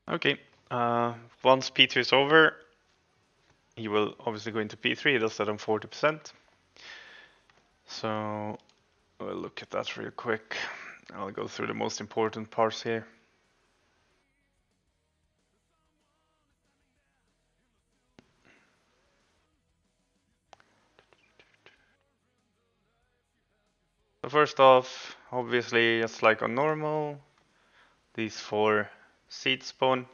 Okay, once P2 is over, he will obviously go into P3. He does that on 40%. So we'll look at that real quick. I'll go through the most important parts here. So first off, obviously, just like on normal, these 4 seeds spawn.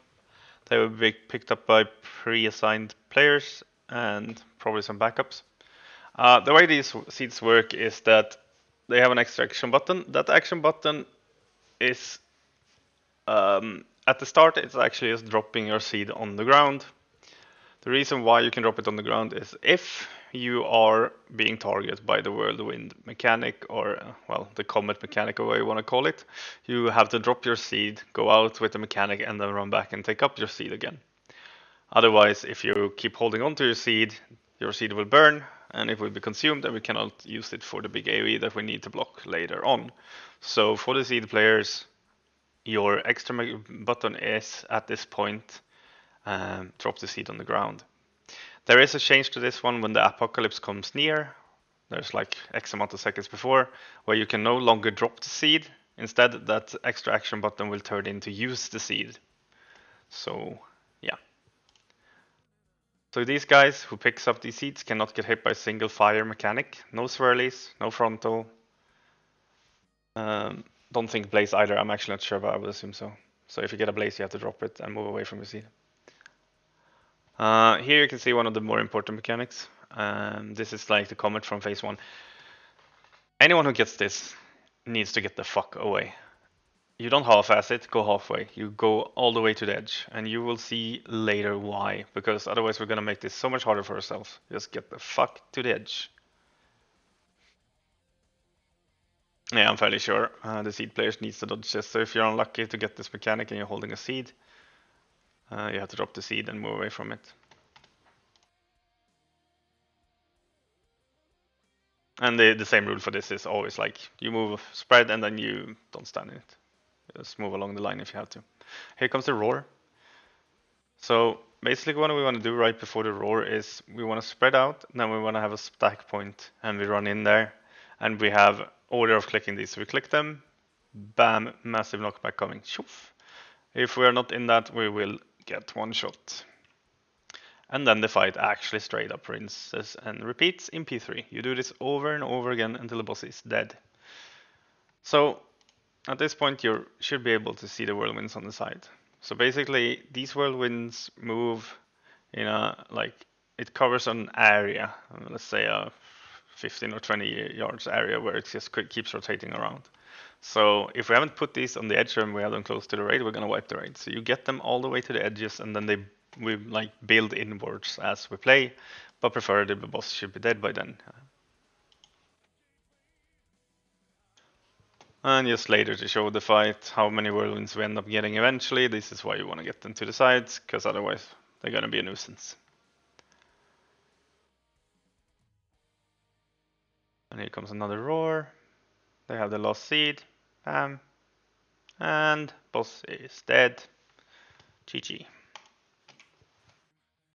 They will be picked up by pre-assigned players and probably some backups. The way these seeds work is that they have an extra action button. That action button is at the start, it's actually just dropping your seed on the ground. The reason why you can drop it on the ground is if you are being targeted by the whirlwind mechanic, or well, the comet mechanic, or what you want to call it, you have to drop your seed, go out with the mechanic, and then run back and take up your seed again. Otherwise, if you keep holding on to your seed will burn and it will be consumed, and we cannot use it for the big AoE that we need to block later on. So for the seed players, your extra button is at this point drop the seed on the ground. There is a change to this one when the apocalypse comes near. There's like X amount of seconds before where you can no longer drop the seed. Instead, that extra action button will turn into use the seed. So yeah. So these guys who picks up these seeds cannot get hit by single fire mechanic. No swirlies, no frontal. Don't think blaze either. I'm actually not sure, but I would assume so. So if you get a blaze, you have to drop it and move away from your seed. Here you can see one of the more important mechanics. This is like the comet from phase 1. Anyone who gets this needs to get the fuck away. You don't half-ass it, go halfway. You go all the way to the edge, and you will see later why. Because otherwise we're gonna make this so much harder for ourselves. Just get the fuck to the edge. Yeah, I'm fairly sure the seed players needs to dodge this. So if you're unlucky to get this mechanic and you're holding a seed, you have to drop the seed and move away from it. And the same rule for this is always like you move spread and then you don't stand in it. Just move along the line if you have to. Here comes the roar. So basically what we want to do right before the roar is we want to spread out, and then we want to have a stack point, and we run in there, and we have order of clicking these. So we click them, bam, massive knockback coming. Shoof. If we are not in that, we will get one shot. And then the fight actually straight up rinses and repeats in P3. You do this over and over again until the boss is dead. So at this point you should be able to see the whirlwinds on the side. So basically these whirlwinds move in a, like, it covers an area, let's say a 15 or 20 yards area where it just keeps rotating around. So if we haven't put these on the edge and we have them close to the raid, we're gonna wipe the raid. So you get them all the way to the edges, and then we like build inwards as we play, but preferably the boss should be dead by then. And just later to show the fight, how many whirlwinds we end up getting eventually. This is why you want to get them to the sides, because otherwise they're gonna be a nuisance. And here comes another roar. They have the last seed. Bam. And boss is dead. GG.